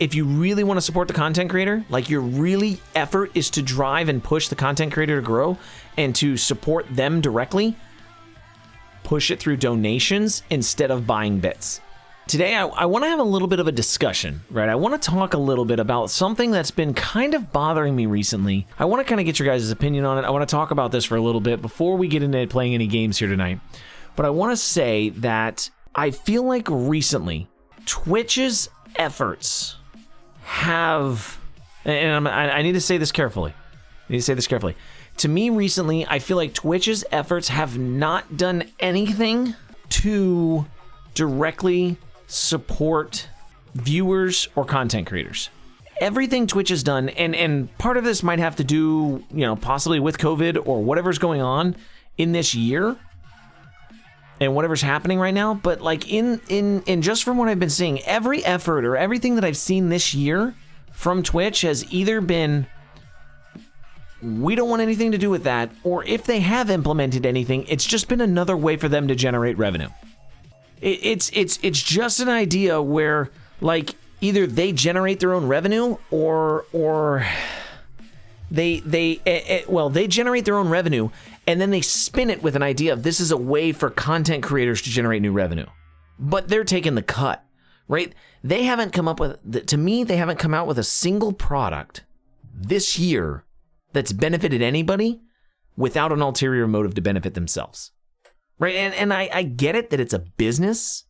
if you really want to support the content creator, like your really effort is to drive and push the content creator to grow and to support them directly, push it through donations instead of buying bits. Today, I want to have a little bit of a discussion, right? I want to talk a little bit about something that's been kind of bothering me recently. I want to kind of get your guys' opinion on it. I want to talk about this for a little bit before we get into playing any games here tonight. But I want to say that I feel like recently, Twitch's efforts have, and I need to say this carefully. To me, recently, I feel like Twitch's efforts have not done anything to directly support viewers or content creators. Everything Twitch has done, and part of this might have to do, possibly with COVID or whatever's going on in this year and whatever's happening right now, but like in just from what I've been seeing, every effort or everything that I've seen this year from Twitch has either been, we don't want anything to do with that, or if they have implemented anything, it's just been another way for them to generate revenue. It's just an idea where, like, either they generate their own revenue or they generate their own revenue and then they spin it with an idea of this is a way for content creators to generate new revenue. But they're taking the cut, right? They haven't come up with, to me, they haven't come out with a single product this year that's benefited anybody without an ulterior motive to benefit themselves. Right, and I get it that it's a business.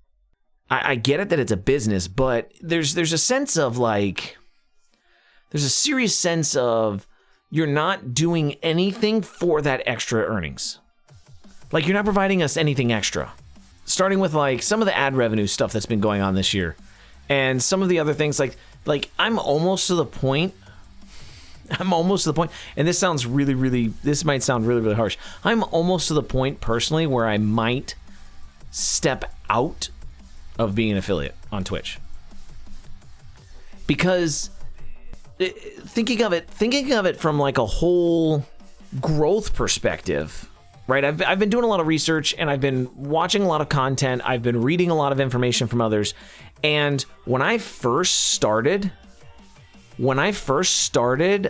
I get it that it's a business, but there's a sense of like, there's a serious sense of you're not doing anything for that extra earnings. Like, you're not providing us anything extra. Starting with like some of the ad revenue stuff that's been going on this year, and some of the other things like I'm almost to the point, and this sounds this might sound really harsh. I'm almost to the point personally where I might step out of being an affiliate on Twitch. Because thinking of it from like a whole growth perspective, right? I've been doing a lot of research and I've been watching a lot of content. I've been reading a lot of information from others. And when I first started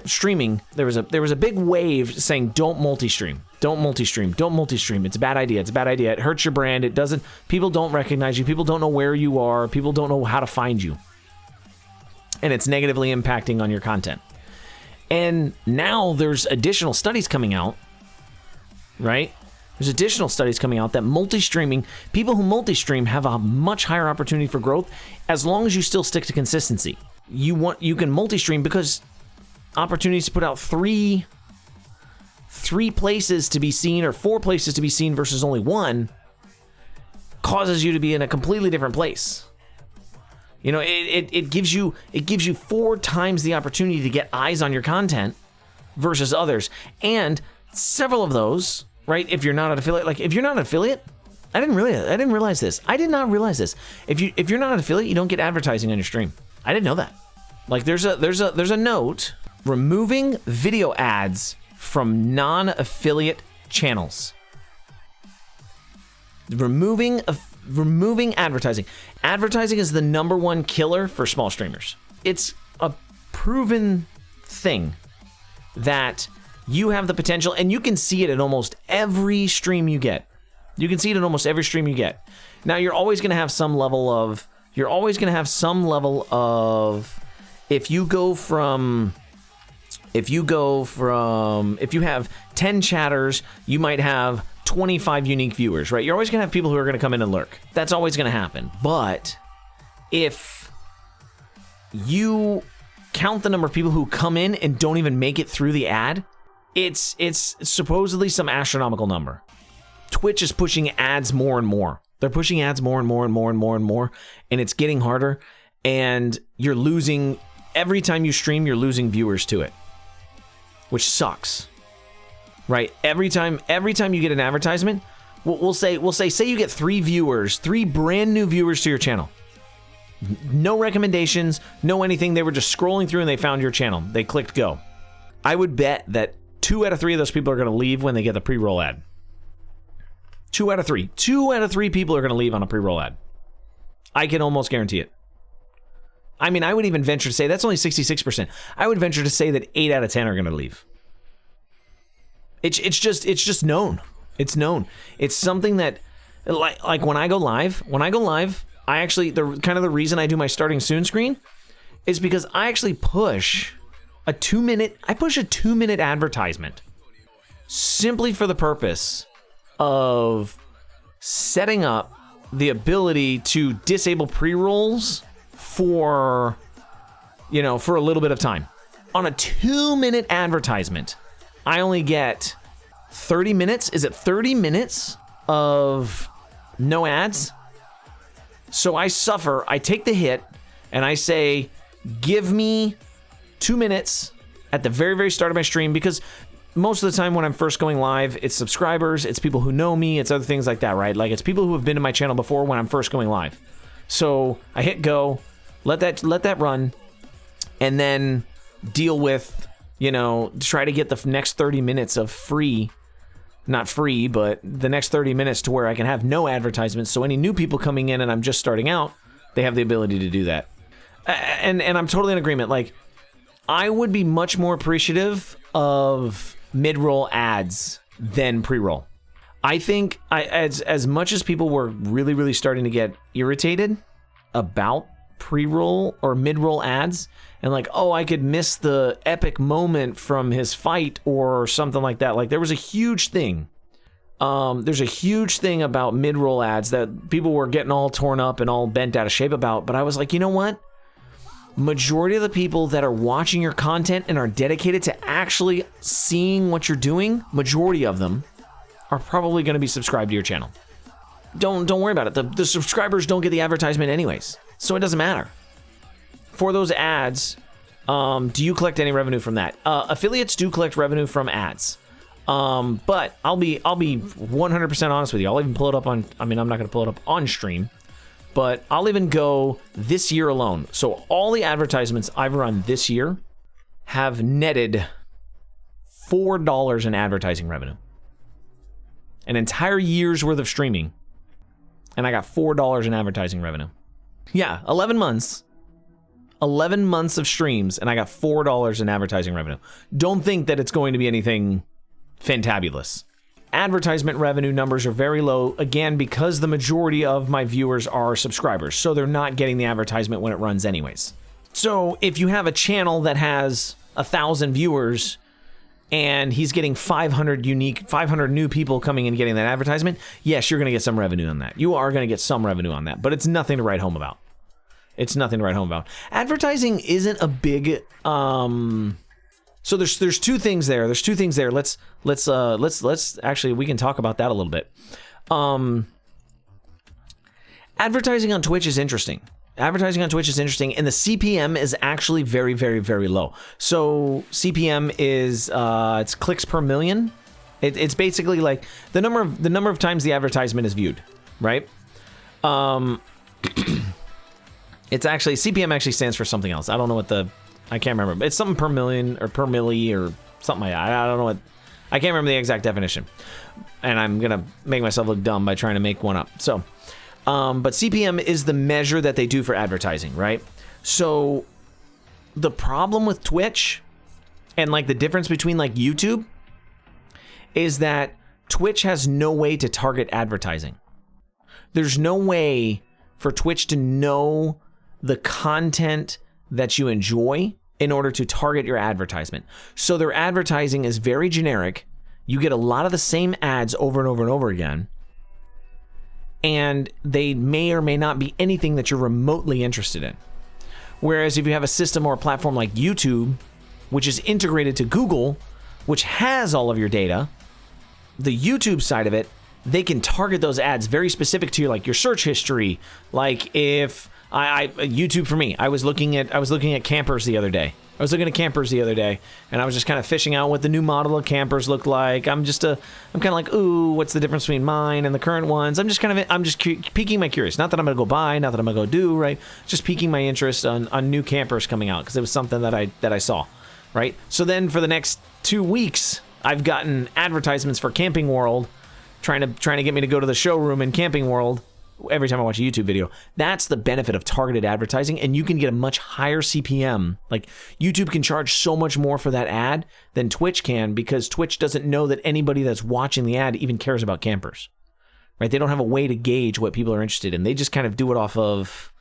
streaming, there was a big wave saying don't multi-stream. It's a bad idea. It hurts your brand. People don't recognize you. People don't know where you are. People don't know how to find you. And it's negatively impacting on your content. And now there's additional studies coming out, right? There's additional studies coming out that people who multi-stream have a much higher opportunity for growth as long as you still stick to consistency. You can multi-stream because opportunities to put out three places to be seen or 4 places to be seen versus only one causes you to be in a completely different place. It gives you 4 times the opportunity to get eyes on your content versus others. And several of those, right? If you're not an affiliate, I didn't realize this. I did not realize this. If you're not an affiliate, you don't get advertising on your stream. I didn't know that. Like there's a note removing video ads from non-affiliate channels. Removing advertising. Advertising is the #1 killer for small streamers. It's a proven thing that you have the potential, and you can see it in almost every stream you get. Now you're always going to have some level of if you have 10 chatters, you might have 25 unique viewers, right? You're always going to have people who are going to come in and lurk. That's always going to happen. But if you count the number of people who come in and don't even make it through the ad, it's supposedly some astronomical number. Twitch is pushing ads more and more. They're pushing ads more and more, and it's getting harder, and you're losing, every time you stream, you're losing viewers to it, which sucks, right? Every time you get an advertisement, we'll say you get 3 brand new viewers to your channel. No recommendations, no anything. They were just scrolling through and they found your channel. They clicked go. I would bet that 2 out of 3 of those people are going to leave when they get the pre-roll ad. 2 out of 3. 2 out of 3 people are going to leave on a pre-roll ad. I can almost guarantee it. I mean, I would even venture to say that's only 66%. I would venture to say that 8 out of 10 are going to leave. It's just known. It's known. It's something that, like when I go live, I actually, the reason I do my starting soon screen is because I actually push a 2-minute advertisement simply for the purpose of setting up the ability to disable pre-rolls for a little bit of time. On a 2-minute advertisement, I only get 30 minutes. Is it 30 minutes of no ads? So I suffer, I take the hit, and I say, give me 2 minutes at the very, very start of my stream, because most of the time when I'm first going live, it's subscribers, it's people who know me, it's other things like that, right? Like, it's people who have been to my channel before when I'm first going live. So I hit go, let that run, and then deal with, try to get the next 30 minutes of free, not free, but the next 30 minutes to where I can have no advertisements. So any new people coming in and I'm just starting out, they have the ability to do that. And I'm totally in agreement. Like, I would be much more appreciative of mid-roll ads than pre-roll. I think as much as people were really, really starting to get irritated about pre-roll or mid-roll ads, and like, oh, I could miss the epic moment from his fight or something like that. Like, there was a huge thing. There's a huge thing about mid-roll ads that people were getting all torn up and all bent out of shape about. But I was like, you know what? Majority of the people that are watching your content and are dedicated to actually seeing what you're doing, majority of them are probably going to be subscribed to your channel. Don't worry about it. The subscribers don't get the advertisement anyways, so it doesn't matter. For those ads, do you collect any revenue from that? Affiliates do collect revenue from ads. But I'll be 100% honest with you. I'll even pull it up on, I'm not going to pull it up on stream, but I'll even go this year alone. So all the advertisements I've run this year have netted $4 in advertising revenue. An entire year's worth of streaming, and I got $4 in advertising revenue. Yeah, 11 months. 11 months of streams, and I got $4 in advertising revenue. Don't think that it's going to be anything fantabulous. Advertisement revenue numbers are very low, again, because the majority of my viewers are subscribers, so they're not getting the advertisement when it runs anyways. So if you have a channel that has 1,000 viewers and he's getting 500 new people coming in and getting that advertisement, yes, you're going to get some revenue on that. You are going to get some revenue on that, but it's nothing to write home about. It's nothing to write home about. Advertising isn't a big, so there's two things there. There's two things there. Let's actually, we can talk about that a little bit. Advertising on Twitch is interesting. Advertising on Twitch is interesting, and the CPM is actually very, very, very low. So CPM is it's clicks per million. It's basically like the number of times the advertisement is viewed, right? It's actually, CPM actually stands for something else. I don't know what I can't remember. It's something per million or per milli or something like that. I don't know what, I can't remember the exact definition. And I'm going to make myself look dumb by trying to make one up. So, but CPM is the measure that they do for advertising, right? So the problem with Twitch and like the difference between like YouTube is that Twitch has no way to target advertising. There's no way for Twitch to know the content that you enjoy in order to target your advertisement. So their advertising is very generic. You get a lot of the same ads over and over and over again. And they may or may not be anything that you're remotely interested in. Whereas if you have a system or a platform like YouTube, which is integrated to Google, which has all of your data, the YouTube side of it, they can target those ads very specific to your, like your search history. Like if YouTube for me, I was looking at campers the other day. I was looking at campers the other day, and I was just kind of fishing out what the new model of campers look like. I'm kind of like, ooh, what's the difference between mine and the current ones? I'm just piquing my curiosity. Not that I'm gonna go buy, not that I'm gonna go do, right? Just piquing my interest on new campers coming out because it was something that I saw, right? So then for the next 2 weeks, I've gotten advertisements for Camping World, trying to get me to go to the showroom in Camping World every time I watch a YouTube video. That's the benefit of targeted advertising, and you can get a much higher CPM. Like, YouTube can charge so much more for that ad than Twitch can, because Twitch doesn't know that anybody that's watching the ad even cares about campers, right? They don't have a way to gauge what people are interested in. They just kind of do it off of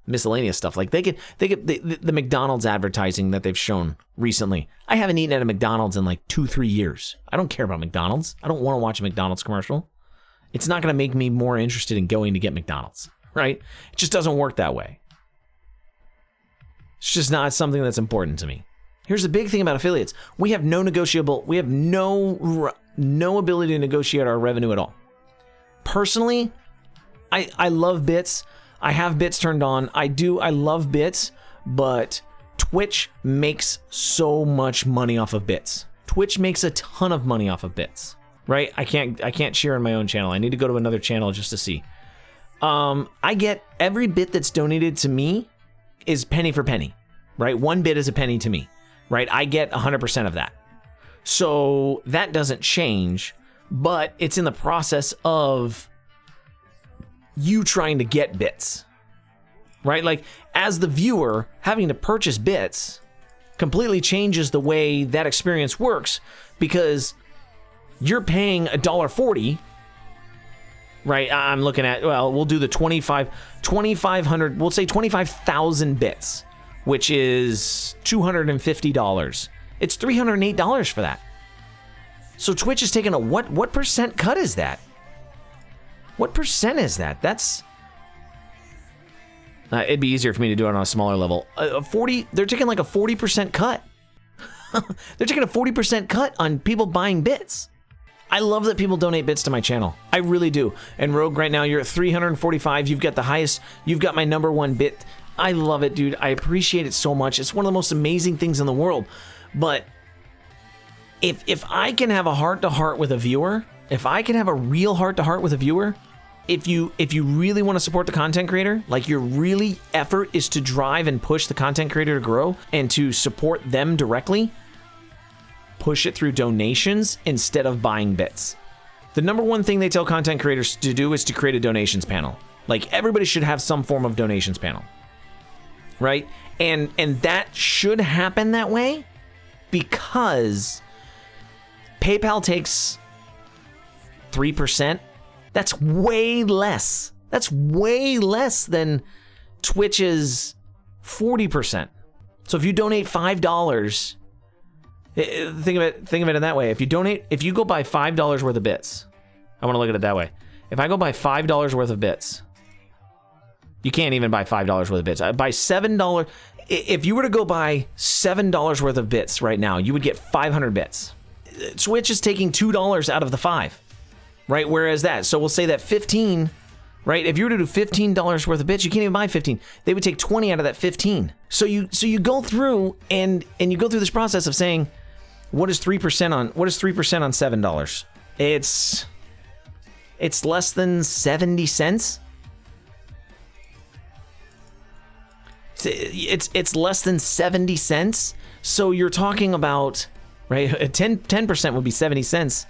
miscellaneous stuff. Like, they get the McDonald's advertising that they've shown recently. I haven't eaten at a McDonald's in like 2-3 years. I don't care about McDonald's. I don't want to watch a McDonald's commercial. It's not going to make me more interested in going to get McDonald's, right? It just doesn't work that way. It's just not something that's important to me. Here's the big thing about affiliates. We have no ability to negotiate our revenue at all. Personally, I love bits. I have bits turned on. I love bits, but Twitch makes so much money off of bits. Twitch makes a ton of money off of bits, right? I can't share on my own channel. I need to go to another channel just to see. I get every bit that's donated to me is penny for penny, right? 1 bit is a penny to me, right? I get 100% of that. So that doesn't change, but it's in the process of you trying to get bits, right? Like, as the viewer, having to purchase bits completely changes the way that experience works, because you're paying $1.40, right? I'm looking at, well, we'll do the 2,500, we'll say 25,000 bits, which is $250. It's $308 for that. So Twitch is taking a what percent cut is that? What percent is that? That's... it'd be easier for me to do it on a smaller level. 40. They're taking like a 40% cut. They're taking a 40% cut on people buying bits. I love that people donate bits to my channel. I really do. And Rogue, right now, you're at 345. You've got the highest. You've got my #1 bit. I love it, dude. I appreciate it so much. It's one of the most amazing things in the world. But if I can have a heart-to-heart with a viewer, if I can have a real heart-to-heart with a viewer, if you really want to support the content creator, like your really effort is to drive and push the content creator to grow and to support them directly, push it through donations instead of buying bits. The #1 thing they tell content creators to do is to create a donations panel. Like, everybody should have some form of donations panel, right? And that should happen that way, because PayPal takes 3%. That's way less. That's way less than Twitch's 40%. So if you donate $5, think of it in that way. If you go buy $5 worth of bits, I want to look at it that way. If I go buy $5 worth of bits, you can't even buy $5 worth of bits. I buy $7. If you were to go buy $7 worth of bits right now, you would get 500 bits. Twitch is taking $2 out of the 5. Right, whereas that, so we'll say that 15, right? If you were to do $15 worth of bits, you can't even buy 15. They would take 20 out of that 15. So you go through and you go through this process of saying, what is 3% on $7? It's less than 70 cents. It's less than 70 cents. So you're talking about, right? 10% would be 70 cents.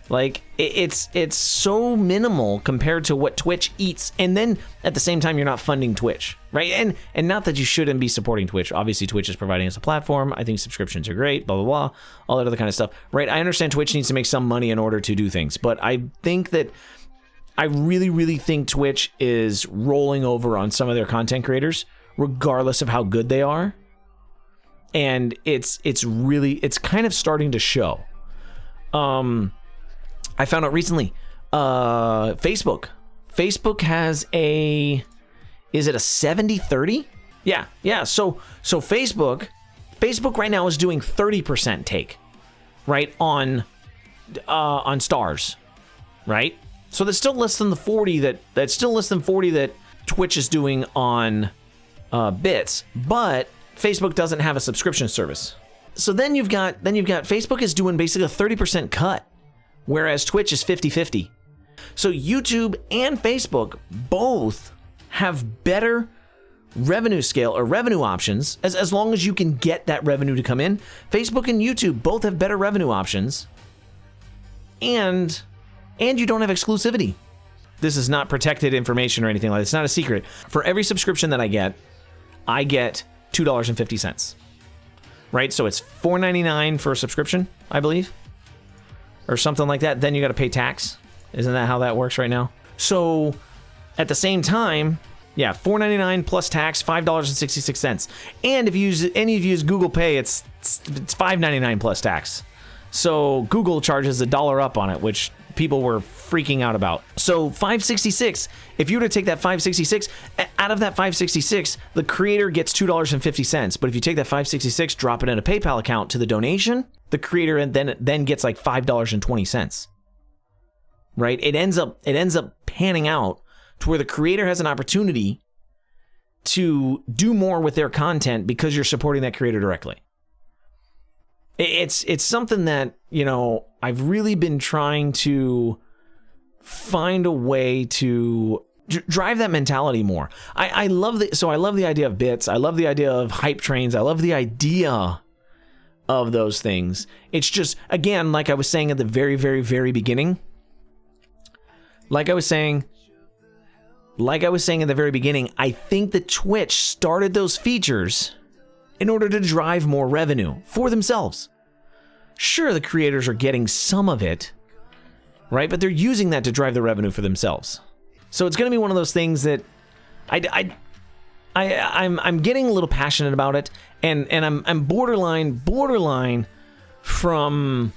Like, it's so minimal compared to what Twitch eats, and then at the same time you're not funding Twitch, right? And not that you shouldn't be supporting Twitch. Obviously, Twitch is providing us a platform. I think subscriptions are great, blah, blah, blah, all that other kind of stuff, right? I understand Twitch needs to make some money in order to do things, but I think that I really, really think Twitch is rolling over on some of their content creators, regardless of how good they are, and it's kind of starting to show. I found out recently, Facebook has is it a 70-30? Yeah. So Facebook right now is doing 30% take, right, on stars, right? So that's still less than the 40 that Twitch is doing on bits, but Facebook doesn't have a subscription service. So then you've got Facebook is doing basically a 30% cut, whereas Twitch is 50-50. So YouTube and Facebook both have better revenue scale or revenue options, as long as you can get that revenue to come in. Facebook and YouTube both have better revenue options, and you don't have exclusivity. This is not protected information or anything like that. It's not a secret. For every subscription that I get $2.50. Right? So it's $4.99 for a subscription, I believe, or something like that. Then you got to pay tax. Isn't that how that works right now? So at the same time, yeah, $4.99 plus tax, $5.66. And if you use Google Pay, it's $5.99 plus tax. So Google charges $1 up on it, which people were freaking out about. So $5.66. If you were to take that $5.66 out of that $5.66, the creator gets $2.50. But if you take that $5.66, drop it in a PayPal account to the donation, the creator then gets like $5.20. Right? It ends up panning out to where the creator has an opportunity to do more with their content because you're supporting that creator directly. It's something that, I've really been trying to find a way to drive that mentality more. I love the idea of bits. I love the idea of hype trains. I love the idea of those things. It's just, again, like I was saying at the very, very, very beginning, Like I was saying at the very beginning, I think that Twitch started those features in order to drive more revenue for themselves. Sure, the creators are getting some of it, right? But they're using that to drive the revenue for themselves. So it's going to be one of those things that I'm getting a little passionate about it, and I'm borderline from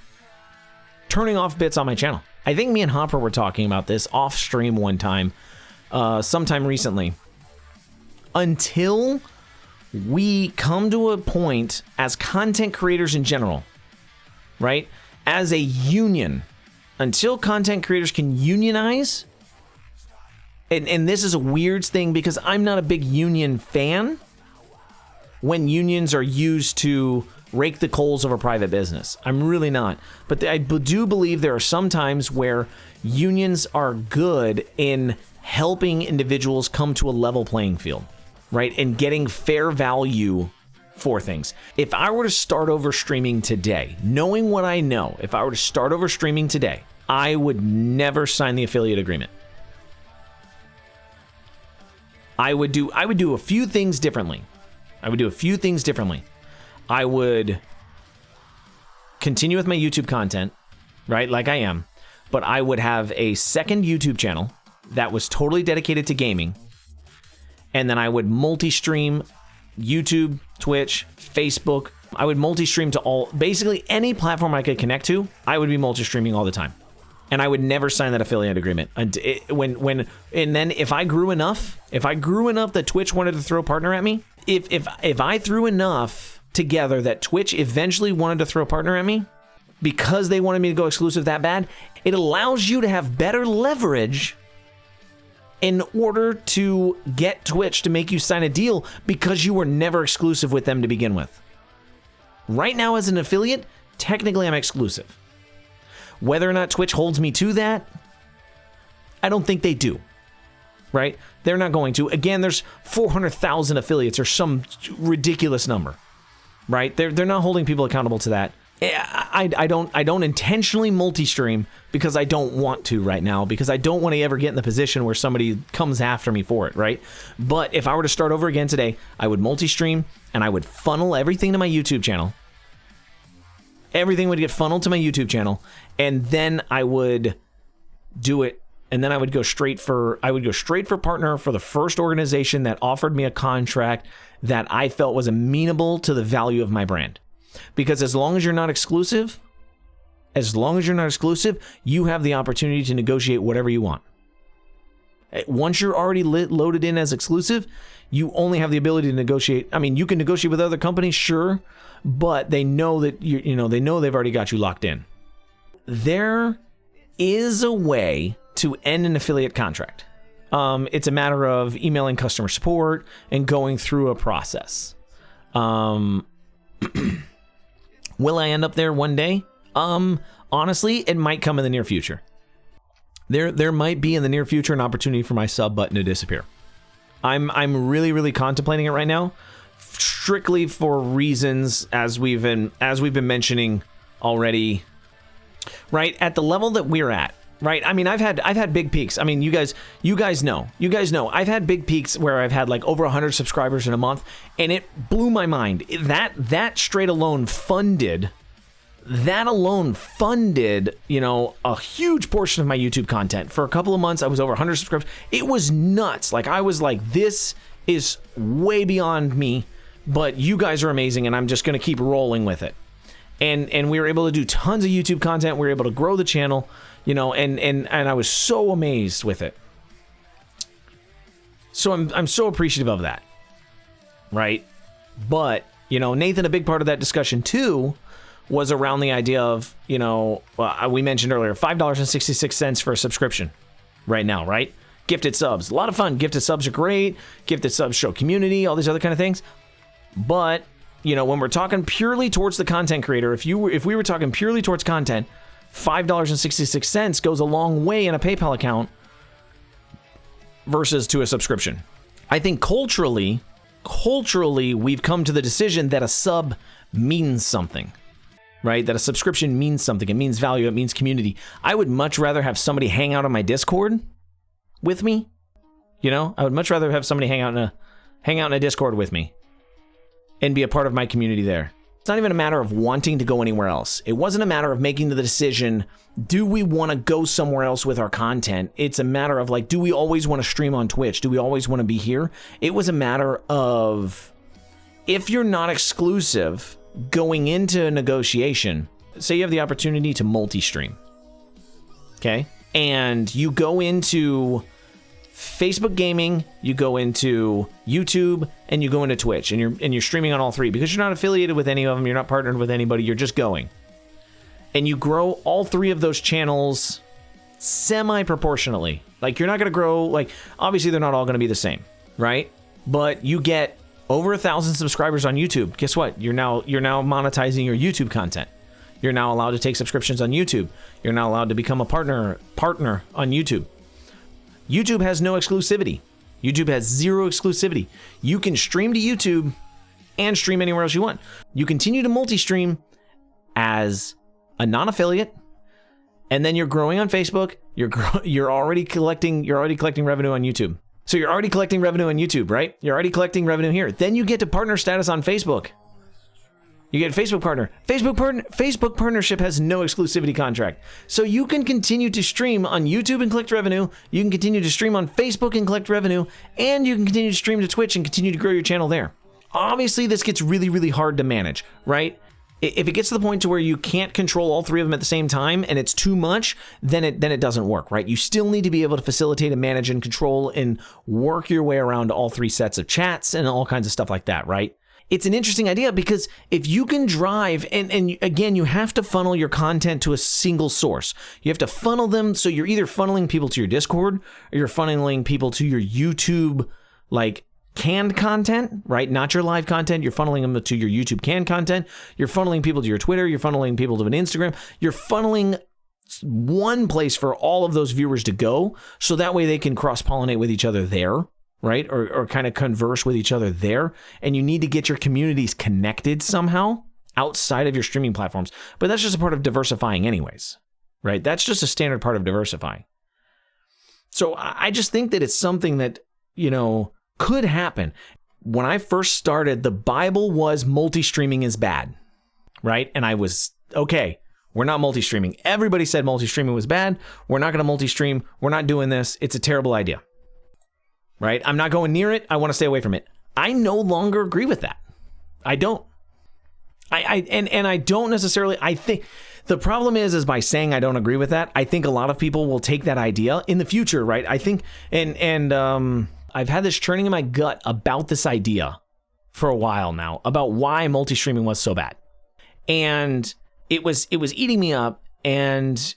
turning off bits on my channel. I think me and Hopper were talking about this off stream one time, sometime recently. Until we come to a point as content creators in general, right? As a union, until content creators can unionize, and this is a weird thing because I'm not a big union fan when unions are used to rake the coals of a private business. I'm really not. But I do believe there are some times where unions are good in helping individuals come to a level playing field, right? And getting fair value for things. If I were to start over streaming today, knowing what I know, if I were to start over streaming today, I would never sign the affiliate agreement. I would do a few things differently. I would continue with my YouTube content, right? Like I am, but I would have a second YouTube channel that was totally dedicated to gaming. And then I would multi-stream YouTube, Twitch, Facebook. I would multi-stream to basically any platform I could connect to. I would be multi-streaming all the time. And I would never sign that affiliate agreement. And then if I grew enough that Twitch wanted to throw a partner at me, if I threw enough together that Twitch eventually wanted to throw a partner at me because they wanted me to go exclusive that bad, it allows you to have better leverage in order to get Twitch to make you sign a deal because you were never exclusive with them to begin with. Right now as an affiliate, technically I'm exclusive. Whether or not Twitch holds me to that, I don't think they do, right? They're not going to. Again, there's 400,000 affiliates or some ridiculous number, right? They're not holding people accountable to that. I don't intentionally multi-stream because I don't want to right now, because I don't want to ever get in the position where somebody comes after me for it, right? But if I were to start over again today, I would multi-stream and I would funnel everything to my YouTube channel. Everything would get funneled to my YouTube channel, and then I would do it, and then I would go straight for partner for the first organization that offered me a contract that I felt was amenable to the value of my brand. Because as long as you're not exclusive, you have the opportunity to negotiate whatever you want. Once you're already loaded in as exclusive, you only have the ability to negotiate. I mean, you can negotiate with other companies, sure, but they know that they know they've already got you locked in. There is a way to end an affiliate contract. It's a matter of emailing customer support and going through a process. Will I end up there one day? Honestly, it might come in the near future. There might be in the near future an opportunity for my sub button to disappear. I'm really, really contemplating it right now, strictly for reasons as we've been mentioning already. Right at the level that we're at, right? I mean, I've had big peaks. I mean, you guys know. I've had big peaks where I've had like over 100 subscribers in a month, and it blew my mind. That straight alone funded, you know, a huge portion of my YouTube content. For a couple of months, I was over 100 subscribers. It was nuts. Like, I was like, this is way beyond me, but you guys are amazing, and I'm just going to keep rolling with it. And we were able to do tons of YouTube content. We were able to grow the channel, you know, and I was so amazed with it. So I'm so appreciative of that, right? But, you know, Nathan, a big part of that discussion too was around the idea of, you know, we mentioned earlier, $5.66 for a subscription right now, right? Gifted subs, a lot of fun. Gifted subs are great. Gifted subs show community, all these other kind of things. But, you know, when we're talking purely towards the content creator, if we were talking purely towards content, $5.66 goes a long way in a PayPal account versus to a subscription. I think culturally, we've come to the decision that a sub means something, right? That a subscription means something. It means value. It means community. I would much rather have somebody hang out on my Discord with me. You know, I would much rather have somebody hang out in a Discord with me and be a part of my community there. It's not even a matter of wanting to go anywhere else. It wasn't a matter of making the decision, do we want to go somewhere else with our content? It's a matter of like, do we always want to stream on Twitch? Do we always want to be here? It was a matter of, if you're not exclusive going into a negotiation, say you have the opportunity to multi-stream, okay? And you go into Facebook gaming, you go into YouTube, and you go into Twitch, and you're streaming on all three because you're not affiliated with any of them, you're not partnered with anybody, you're just going. And you grow all three of those channels semi-proportionally. Like, you're not going to grow, like, obviously they're not all going to be the same, right? But you get over 1,000 subscribers on YouTube. Guess what? You're now monetizing your YouTube content. You're now allowed to take subscriptions on YouTube. You're now allowed to become a partner on YouTube. YouTube has no exclusivity. YouTube has zero exclusivity. You can stream to YouTube and stream anywhere else you want. You continue to multi-stream as a non-affiliate, and then you're growing on Facebook. You're already collecting revenue on YouTube. So you're already collecting revenue on YouTube, right? You're already collecting revenue here. Then you get to partner status on Facebook. You get Facebook partner. Facebook partnership has no exclusivity contract. So you can continue to stream on YouTube and collect revenue. You can continue to stream on Facebook and collect revenue. And you can continue to stream to Twitch and continue to grow your channel there. Obviously, this gets really, really hard to manage, right? If it gets to the point to where you can't control all three of them at the same time and it's too much, then it doesn't work, right? You still need to be able to facilitate and manage and control and work your way around all three sets of chats and all kinds of stuff like that, right? It's an interesting idea because if you can drive, and again, you have to funnel your content to a single source. You have to funnel them, so you're either funneling people to your Discord or you're funneling people to your YouTube, like, canned content, right? Not your live content. You're funneling them to your YouTube canned content. You're funneling people to your Twitter. You're funneling people to an Instagram. You're funneling one place for all of those viewers to go, so that way they can cross-pollinate with each other there, right? Or kind of converse with each other there. And you need to get your communities connected somehow outside of your streaming platforms. But that's just a part of diversifying anyways, right? That's just a standard part of diversifying. So I just think that it's something that, you know, could happen. When I first started, the Bible was multi-streaming is bad, right? And I was, okay, we're not multi-streaming. Everybody said multi-streaming was bad. We're not going to multi-stream. We're not doing this. It's a terrible idea, right? I'm not going near it. I want to stay away from it. I no longer agree with that. I don't. I don't necessarily, I think the problem is by saying I don't agree with that, I think a lot of people will take that idea in the future, right? I think, I've had this churning in my gut about this idea for a while now, about why multi-streaming was so bad. And it was eating me up, and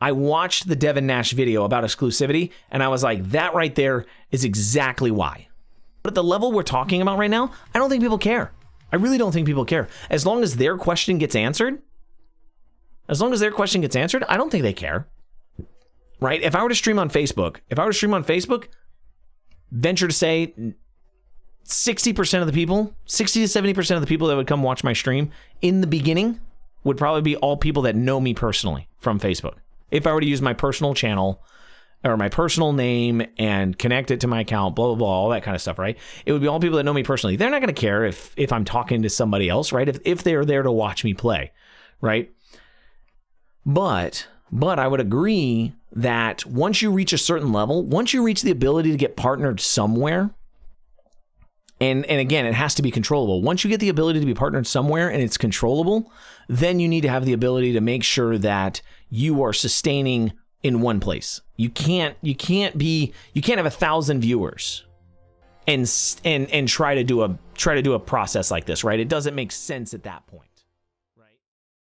I watched the Devin Nash video about exclusivity, and I was like, that right there is exactly why. But at the level we're talking about right now, I don't think people care. I really don't think people care. As long as their question gets answered, I don't think they care. Right? If I were to stream on Facebook, venture to say 60% of the people, 60 to 70% of the people that would come watch my stream in the beginning would probably be all people that know me personally from Facebook. If I were to use my personal channel or my personal name and connect it to my account, blah, blah, blah, all that kind of stuff, right? It would be all people that know me personally. They're not going to care if I'm talking to somebody else, right? If they're there to watch me play, right? But I would agree that once you reach a certain level, once you reach the ability to get partnered somewhere, and again, it has to be controllable. Once you get the ability to be partnered somewhere and it's controllable, then you need to have the ability to make sure that you are sustaining in one place. You can't have 1,000 viewers and try to do a process like this, right? It doesn't make sense at that point.